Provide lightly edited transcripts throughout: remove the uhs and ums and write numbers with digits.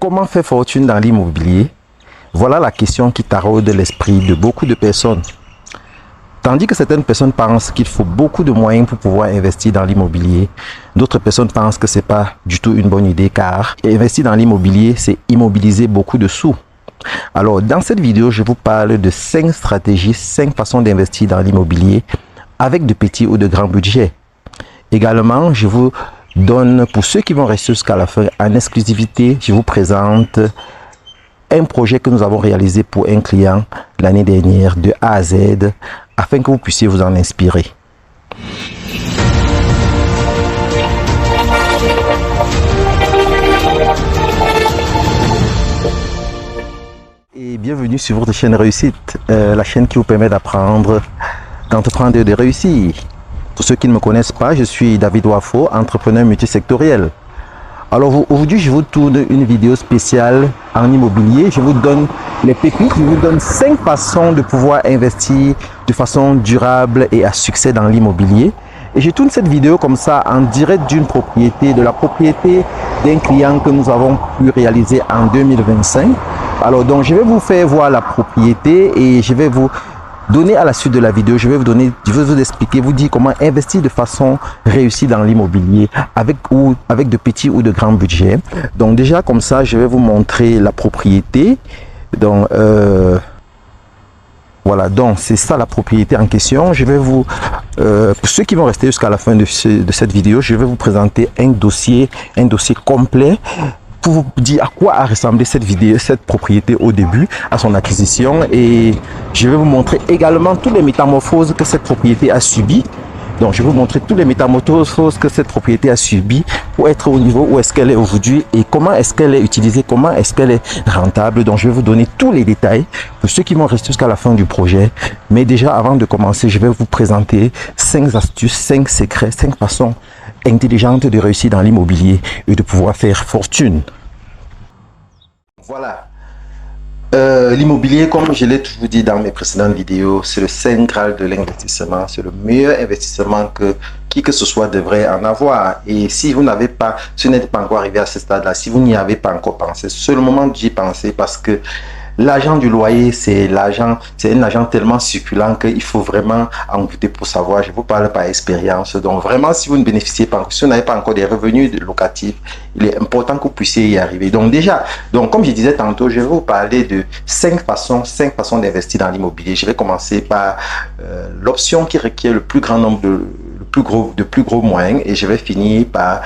Comment faire fortune dans l'immobilier? Voilà la question qui taraude l'esprit de beaucoup de personnes. Tandis que certaines personnes pensent qu'il faut beaucoup de moyens pour pouvoir investir dans l'immobilier, d'autres personnes pensent que ce n'est pas du tout une bonne idée car investir dans l'immobilier, c'est immobiliser beaucoup de sous. Alors, dans cette vidéo, je vous parle de 5 stratégies, 5 façons d'investir dans l'immobilier avec de petits ou de grands budgets. Également, je vous donne, pour ceux qui vont rester jusqu'à la fin, en exclusivité, je vous présente un projet que nous avons réalisé pour un client l'année dernière de A à Z, afin que vous puissiez vous en inspirer. Et bienvenue sur votre chaîne Réussite, la chaîne qui vous permet d'apprendre, d'entreprendre et de réussir. Pour ceux qui ne me connaissent pas, je suis David Wafo, entrepreneur multisectoriel. Alors aujourd'hui, je vous tourne une vidéo spéciale en immobilier. Je vous donne les pépites, je vous donne 5 façons de pouvoir investir de façon durable et à succès dans l'immobilier. Et je tourne cette vidéo comme ça en direct d'une propriété, de la propriété d'un client que nous avons pu réaliser en 2025. Alors donc, je vais vous faire voir la propriété et je vais vous donner à la suite de la vidéo, je vais vous expliquer, vous dire comment investir de façon réussie dans l'immobilier avec de petits ou de grands budgets. Donc déjà comme ça, je vais vous montrer la propriété. Donc voilà, donc c'est ça la propriété en question. Je vais vous, pour ceux qui vont rester jusqu'à la fin de cette vidéo, je vais vous présenter un dossier complet pour vous dire à quoi a ressemblé cette propriété au début, à son acquisition, et je vais vous montrer également toutes les métamorphoses que cette propriété a subies. Donc je vais vous montrer toutes les métamorphoses que cette propriété a subies pour être au niveau où est-ce qu'elle est aujourd'hui et comment est-ce qu'elle est utilisée, comment est-ce qu'elle est rentable. Donc je vais vous donner tous les détails pour ceux qui vont rester jusqu'à la fin du projet. Mais déjà avant de commencer, je vais vous présenter 5 astuces, 5 secrets, 5 façons intelligente de réussir dans l'immobilier et de pouvoir faire fortune. Voilà. L'immobilier, comme je l'ai toujours dit dans mes précédentes vidéos, c'est le saint graal de l'investissement. C'est le meilleur investissement que qui que ce soit devrait en avoir. Et si vous n'avez pas, si vous n'êtes pas encore arrivé à ce stade-là, si vous n'y avez pas encore pensé, c'est le moment d'y penser parce que l'argent du loyer, c'est un argent tellement succulent qu'il faut vraiment en goûter pour savoir. Je vous parle par expérience. Donc vraiment, si vous ne bénéficiez pas, si vous n'avez pas encore des revenus locatifs, il est important que vous puissiez y arriver. Donc déjà, comme je disais tantôt, je vais vous parler de 5 façons d'investir dans l'immobilier. Je vais commencer par l'option qui requiert le plus grand nombre de plus gros moyens et je vais finir par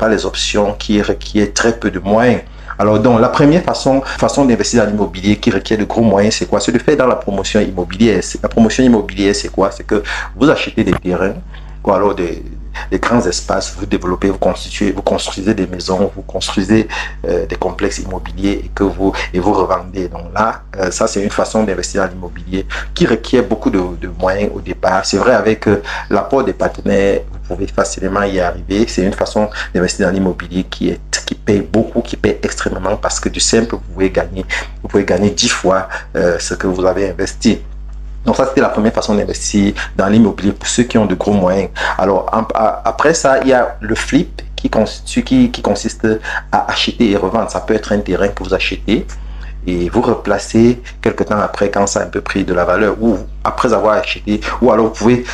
les options qui requièrent très peu de moyens. Alors donc la première façon d'investir dans l'immobilier qui requiert de gros moyens, c'est quoi? C'est de faire dans la promotion immobilière. La promotion immobilière, c'est quoi? C'est que vous achetez des terrains ou alors des grands espaces, vous développez, vous construisez des maisons, vous construisez des complexes immobiliers et vous revendez. Donc là, ça c'est une façon d'investir dans l'immobilier qui requiert beaucoup de moyens au départ. C'est vrai, avec l'apport des partenaires, vous pouvez facilement y arriver. C'est une façon d'investir dans l'immobilier qui paye beaucoup, qui paye extrêmement parce que du simple, vous pouvez gagner 10 fois ce que vous avez investi. Donc ça, c'était la première façon d'investir dans l'immobilier pour ceux qui ont de gros moyens. Alors après ça, il y a le flip qui consiste à acheter et revendre. Ça peut être un terrain que vous achetez et vous replacez quelque temps après quand ça a un peu pris de la valeur ou après avoir acheté, ou alors vous pouvez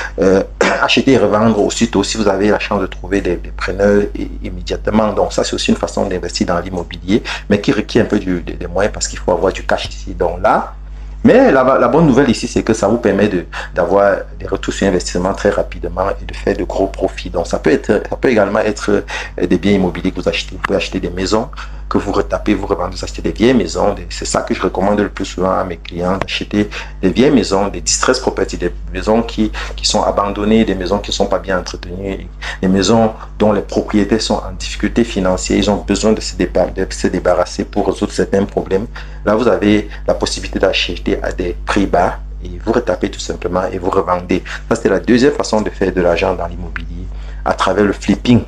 acheter et revendre aussitôt si vous avez la chance de trouver des preneurs immédiatement. Donc ça, c'est aussi une façon d'investir dans l'immobilier mais qui requiert un peu des moyens parce qu'il faut avoir du cash ici. Donc là, mais la bonne nouvelle ici, c'est que ça vous permet d'avoir des retours sur investissement très rapidement et de faire de gros profits. Donc ça peut également être des biens immobiliers que vous achetez. Vous pouvez acheter des maisons que vous retapez, vous revendez, vous achetez des vieilles maisons. C'est ça que je recommande le plus souvent à mes clients, d'acheter des vieilles maisons, des distress properties, des maisons qui sont abandonnées, des maisons qui ne sont pas bien entretenues, des maisons dont les propriétaires sont en difficulté financière, ils ont besoin de se débarrasser pour résoudre certains problèmes. Là, vous avez la possibilité d'acheter à des prix bas et vous retapez tout simplement et vous revendez. Ça, c'est la deuxième façon de faire de l'argent dans l'immobilier à travers le flipping.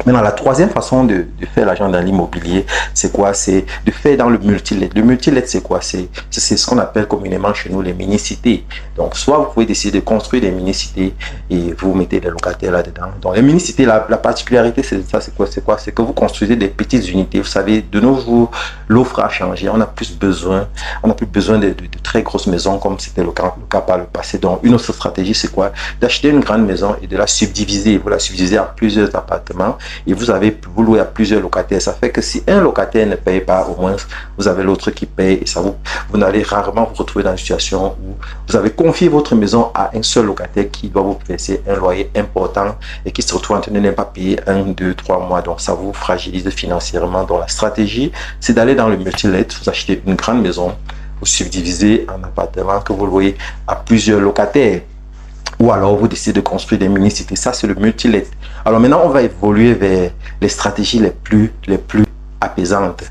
Maintenant, la troisième façon de faire l'argent dans l'immobilier, c'est quoi? C'est de faire dans le multilet. Le multilet, c'est quoi? C'est ce qu'on appelle communément chez nous les mini-cités. Donc, soit vous pouvez décider de construire des mini-cités et vous mettez des locataires là-dedans. Donc, les mini-cités, la particularité, c'est ça, c'est quoi? C'est quoi? C'est que vous construisez des petites unités. Vous savez, de nos jours, l'offre a changé. On n'a plus besoin de très grosses maisons comme c'était le cas par le passé. Donc, une autre stratégie, c'est quoi? D'acheter une grande maison et de la subdiviser. Vous la subdivisez en plusieurs appartements et vous louez à plusieurs locataires. Ça fait que si un locataire ne paye pas, au moins vous avez l'autre qui paye et ça vous n'allez rarement vous retrouver dans une situation où vous avez confié votre maison à un seul locataire qui doit vous verser un loyer important et qui se retrouve en train de ne pas payer 1, 2, 3 mois. Donc ça vous fragilise financièrement. Donc la stratégie, c'est d'aller dans le multilet, vous achetez une grande maison, vous subdivisez en appartements que vous louez à plusieurs locataires. Ou alors vous décidez de construire des mini-cités. Ça, c'est le multilet. Alors maintenant, on va évoluer vers les stratégies les plus apaisantes.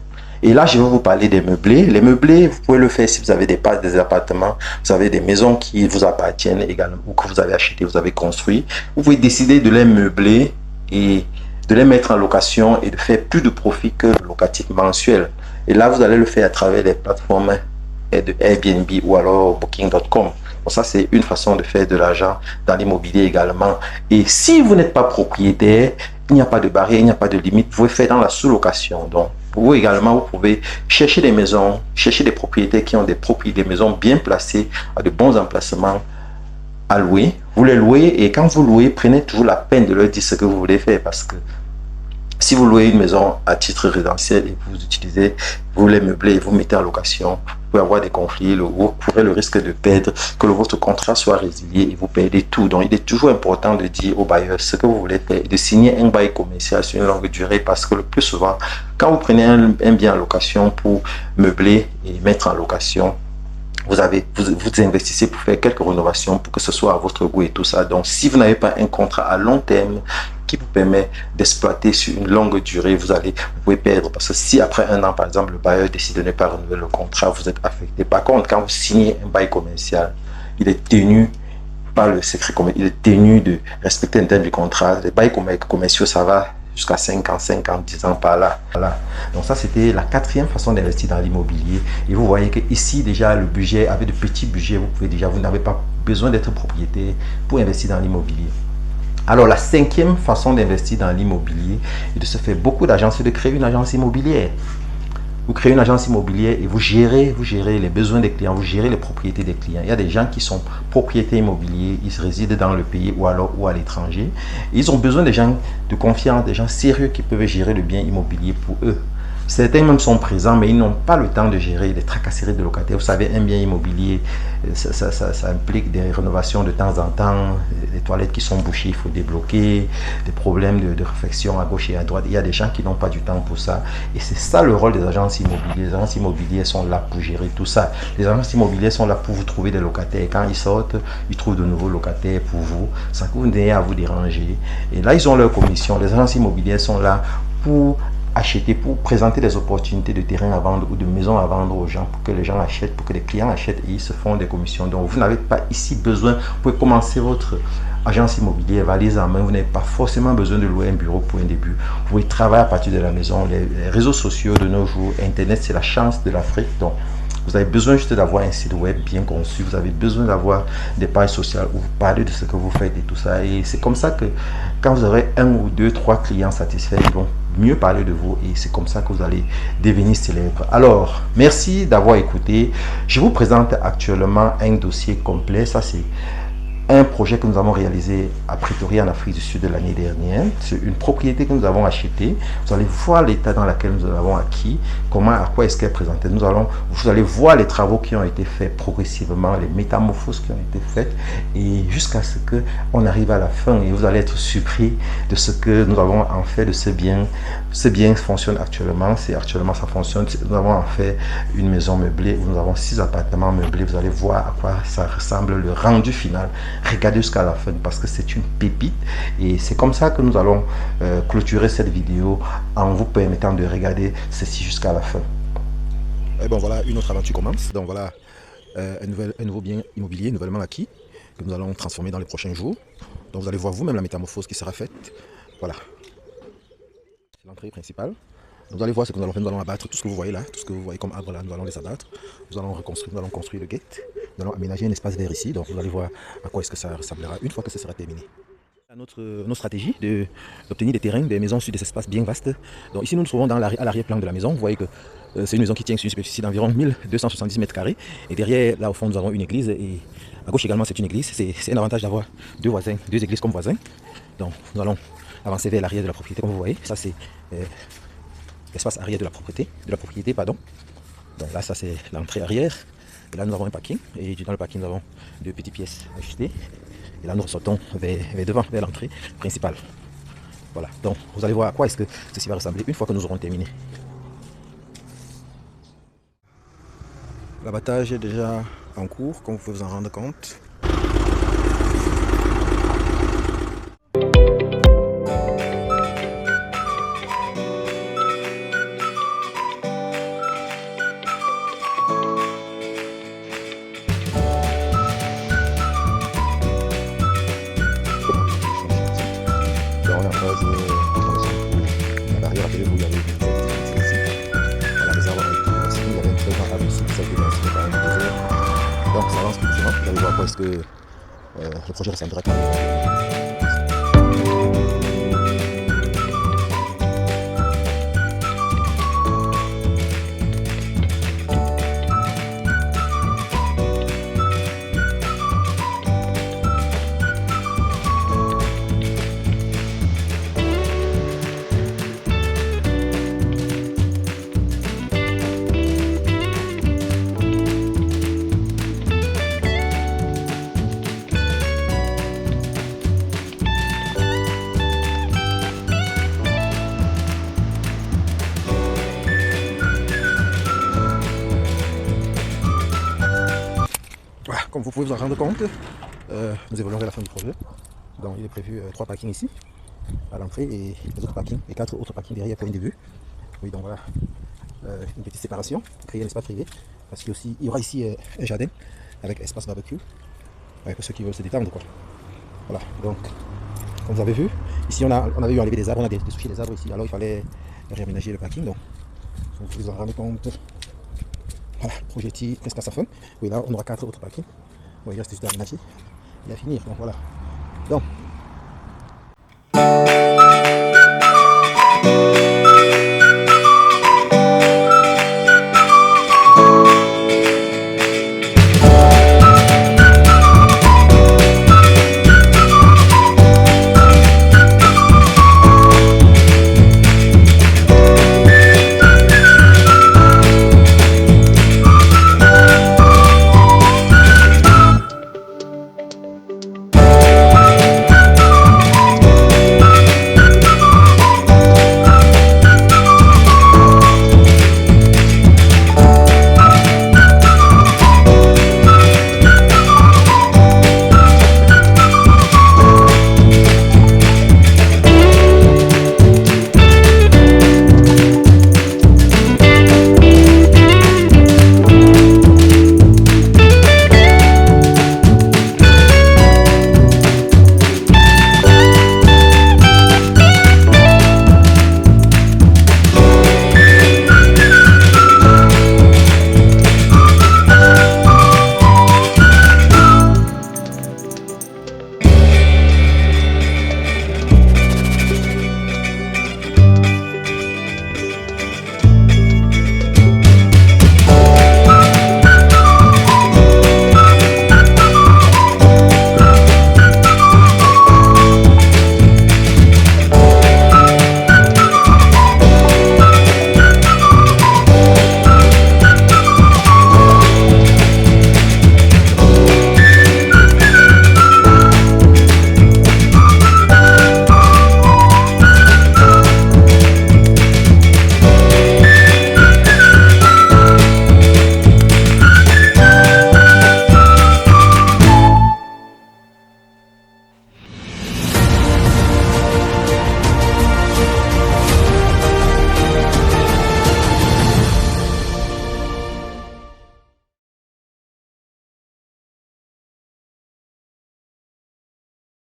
Et là, je vais vous parler des meublés. Les meublés, vous pouvez le faire si vous avez des appartements, vous avez des maisons qui vous appartiennent également, ou que vous avez acheté, vous avez construit. Vous pouvez décider de les meubler et de les mettre en location et de faire plus de profit que le locatif mensuel. Et là, vous allez le faire à travers les plateformes de Airbnb ou alors Booking.com. Bon, ça, c'est une façon de faire de l'argent dans l'immobilier également. Et si vous n'êtes pas propriétaire, il n'y a pas de barrière, il n'y a pas de limite. Vous pouvez faire dans la sous-location. Donc, vous également, vous pouvez chercher des maisons, chercher des propriétaires qui ont des maisons bien placées, à de bons emplacements à louer. Vous les louez et quand vous louez, prenez toujours la peine de leur dire ce que vous voulez faire parce que si vous louez une maison à titre résidentiel et vous utilisez, vous les meublez et vous mettez en location, vous pouvez avoir des conflits, vous courez le risque de perdre, que votre contrat soit résilié et vous perdez tout. Donc, il est toujours important de dire au bailleur ce que vous voulez faire et de signer un bail commercial sur une longue durée parce que le plus souvent, quand vous prenez un bien en location pour meubler et mettre en location, vous investissez pour faire quelques rénovations pour que ce soit à votre goût et tout ça. Donc, si vous n'avez pas un contrat à long terme qui vous permet d'exploiter sur une longue durée, vous pouvez perdre. Parce que si après un an, par exemple, le bailleur décide de ne pas renouveler le contrat, vous êtes affecté. Par contre, quand vous signez un bail commercial, il est tenu par le secret commercial, il est tenu de respecter un terme du contrat. Les bails commerciaux, ça va jusqu'à 5 ans, 10 ans par là. Voilà. Donc ça, c'était la quatrième façon d'investir dans l'immobilier. Et vous voyez que ici déjà, le budget, avec de petits budgets, vous n'avez pas besoin d'être propriétaire pour investir dans l'immobilier. Alors, la cinquième façon d'investir dans l'immobilier et de se faire beaucoup d'argent, c'est de créer une agence immobilière. Vous créez une agence immobilière et vous gérez les besoins des clients, vous gérez les propriétés des clients. Il y a des gens qui sont propriétaires immobiliers, ils résident dans le pays ou à l'étranger. Ils ont besoin des gens de confiance, des gens sérieux qui peuvent gérer le bien immobilier pour eux. Certains même sont présents, mais ils n'ont pas le temps de gérer les tracasseries de locataires. Vous savez, un bien immobilier, ça implique des rénovations de temps en temps, des toilettes qui sont bouchées, il faut débloquer, des problèmes de réfection à gauche et à droite. Il y a des gens qui n'ont pas du temps pour ça. Et c'est ça le rôle des agences immobilières. Les agences immobilières sont là pour gérer tout ça. Les agences immobilières sont là pour vous trouver des locataires. Et quand ils sortent, ils trouvent de nouveaux locataires pour vous, sans que vous n'ayez à vous déranger. Et là, ils ont leur commission. Les agences immobilières sont là pour pour présenter des opportunités de terrain à vendre ou de maisons à vendre aux gens pour que les gens achètent, pour que les clients achètent et ils se font des commissions. Donc, vous n'avez pas ici besoin, vous pouvez commencer votre agence immobilière valise en main, vous n'avez pas forcément besoin de louer un bureau pour un début. Vous pouvez travailler à partir de la maison. Les réseaux sociaux de nos jours, Internet, c'est la chance de l'Afrique. Donc, vous avez besoin juste d'avoir un site web bien conçu. Vous avez besoin d'avoir des pages sociales où vous parlez de ce que vous faites et tout ça. Et c'est comme ça que quand vous aurez 1 ou 2, 3 clients satisfaits, ils vont mieux parler de vous et c'est comme ça que vous allez devenir célèbre. Alors, merci d'avoir écouté. Je vous présente actuellement un dossier complet. Ça, c'est un projet que nous avons réalisé à Pretoria en Afrique du Sud de l'année dernière. C'est une propriété que nous avons achetée. Vous allez voir l'état dans lequel nous l'avons acquis, à quoi est-ce qu'elle est présentée. Vous allez voir les travaux qui ont été faits progressivement, les métamorphoses qui ont été faites et jusqu'à ce qu'on arrive à la fin et vous allez être surpris de ce que nous avons en fait de ce bien. Ce bien fonctionne actuellement. Actuellement ça fonctionne. Nous avons en fait une maison meublée où nous avons 6 appartements meublés. Vous allez voir à quoi ça ressemble le rendu final. Regardez jusqu'à la fin parce que c'est une pépite et c'est comme ça que nous allons clôturer cette vidéo en vous permettant de regarder ceci jusqu'à la fin. Et bon voilà, une autre aventure commence. Donc voilà un nouveau bien immobilier nouvellement acquis que nous allons transformer dans les prochains jours. Donc vous allez voir vous-même la métamorphose qui sera faite. Voilà. l'entrée principale. Vous allez voir ce que nous allons faire. Nous allons abattre tout ce que vous voyez là, tout ce que vous voyez comme arbre là, nous allons les abattre. Nous allons reconstruire, nous allons construire le gate. Nous allons aménager un espace vert ici. Donc vous allez voir à quoi est-ce que ça ressemblera une fois que ce sera terminé. Notre stratégie d'obtenir des terrains, des maisons sur des espaces bien vastes. Donc ici nous nous trouvons à l'arrière-plan de la maison. Vous voyez que c'est une maison qui tient sur une superficie d'environ 1270 mètres carrés. Et derrière, là au fond, nous avons une église. Et à gauche également, c'est une église. C'est un avantage d'avoir deux églises comme voisins. Donc nous allons avancer vers l'arrière de la propriété, comme vous voyez. Ça c'est l'espace arrière de la propriété, pardon. Donc là, ça c'est l'entrée arrière. Et là, nous avons un parking. Et dans le parking, nous avons deux petites pièces achetées. Et là, nous ressortons vers devant, vers l'entrée principale. Voilà. Donc, vous allez voir à quoi est-ce que ceci va ressembler une fois que nous aurons terminé. L'abattage est déjà en cours, comme vous pouvez vous en rendre compte. Donc ça avance tout doucement, vous allez voir quoi est-ce que le projet ressemblera. Comme vous pouvez vous en rendre compte, nous évoluons vers la fin du projet. Donc il est prévu 3 parkings ici, à l'entrée, et les autres parkings, et 4 autres parkings derrière pour un début. Oui, donc voilà, une petite séparation, créer un espace privé, parce qu'il y aura ici un jardin avec espace barbecue, pour ceux qui veulent se détendre, quoi. Voilà, donc comme vous avez vu, ici on avait eu enlevé des arbres, on a dessouché des arbres ici, alors il fallait réaménager le parking. Donc vous pouvez vous en rendre compte. Voilà, le projet tire presque à sa fin. Oui, là on aura 4 autres parkings. Oui, il reste juste à aménager et à finir. Donc voilà. Donc